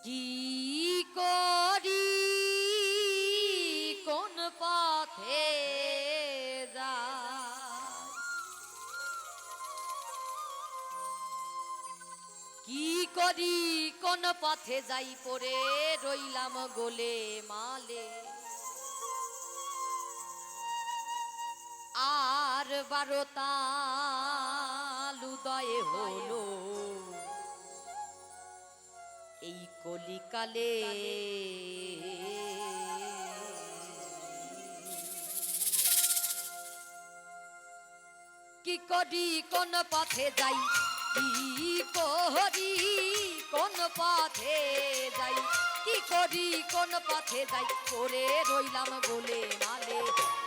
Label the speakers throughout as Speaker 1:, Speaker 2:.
Speaker 1: কি করি কোন পথে যাই, কি করি কোন পথে যাই পড়ে রইলাম গোলে মালে। আর 12 তাল উদয় হলো এই কলিকালে। কি করি কোন পথে যাই, কি করি কোন পথে যাই, কি করি কোন পথে যাই করে রইলাম গোলে মালে।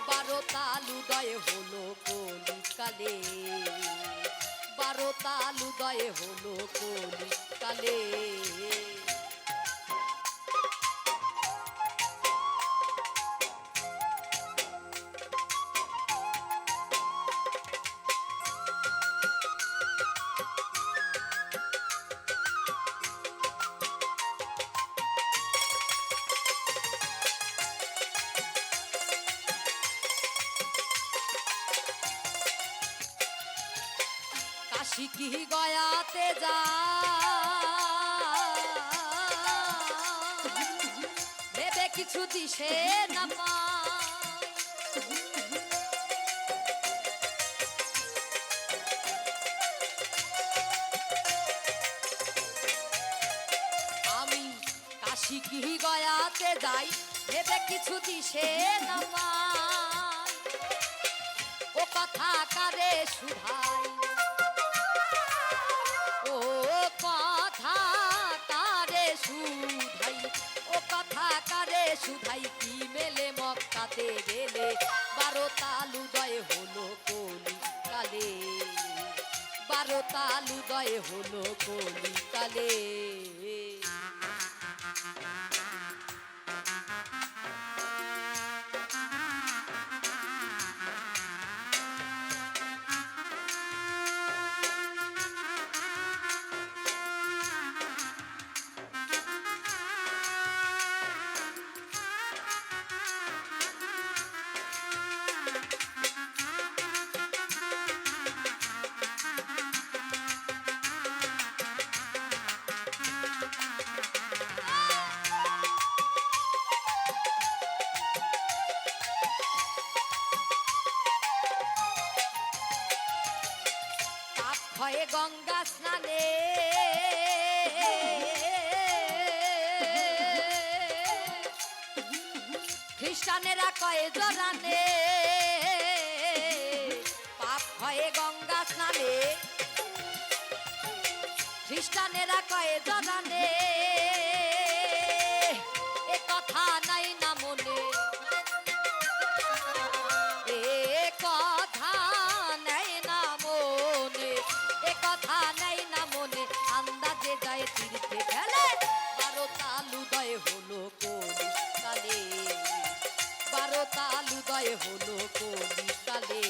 Speaker 1: 12 তাল উদয় হলো কলিকালে, 12 তাল উদয় হলো কলিকালে। কাশী কি গয়াতে যা ভেবে কিছু দিশে না পাই, আমি কাশী কি গয়াতে যাই ভেবে কিছু দিশে না পাই। ও কথা কারে শুধাই, ও কথা কারে শুধাই, ও কথা কারে শুধাই কি মেলে মক্কাতে গেলে। 12 তাল উদয় হলো কলিকালে, 12 তাল উদয় হলো কলিকালে। হয়ে গঙ্গা স্নানে খ্রিস্টানেরা কয়ে জরানে, পাপ হয়ে গঙ্গা স্নানে খ্রিস্টানেরা কয়ে জরানে। এ কথা নাই না মনে, এ কথা নাই না মনে, এ কথা নাই না মনে, আন্দাজে যায় তীর্থে ফেলে। 12 তাল উদয় হলো কলিকালে, 12 তাল উদয় হলো কলিকালে।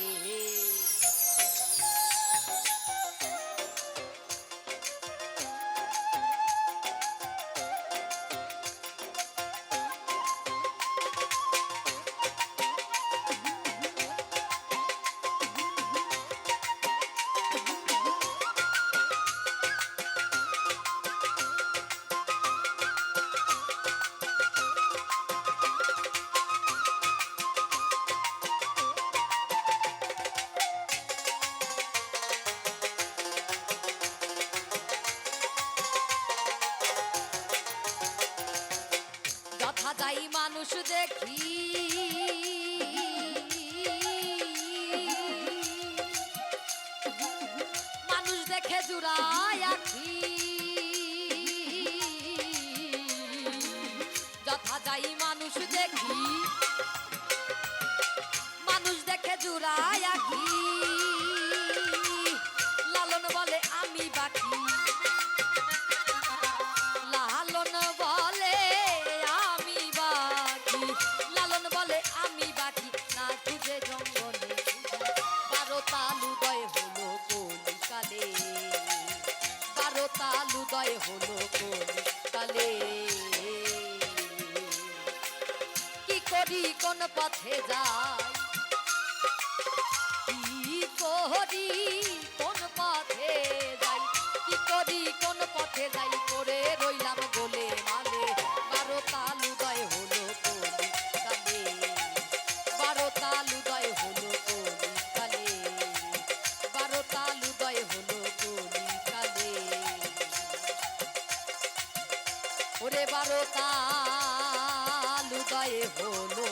Speaker 1: যথা যাই মানুষ দেখি মানুষ দেখে জুড়ায় আখি, যথা যাই মানুষ দেখি মানুষ দেখে জুড়ায় আখি। লালন বলে আমি বাকি, লালন বলে আমি বাকি, লালন বলে আমি বাকি না খুঁজে জঙ্গলে। 12 তাল উদয় হলো কলিকালে, 12 তাল উদয় হলো কলিকালে। করি কোন পথে যাই, কি করি কোন পথে যাই, কি করি কোন পথে যাই, করে রইলাম গোলে মালে। 12 তাল উদয় হলো কলি কালে, 12 তাল উদয় হলো কলি কালে, 12 তাল উদয় হলো কলি কালে। ওরে 12 তাল উদয় হলো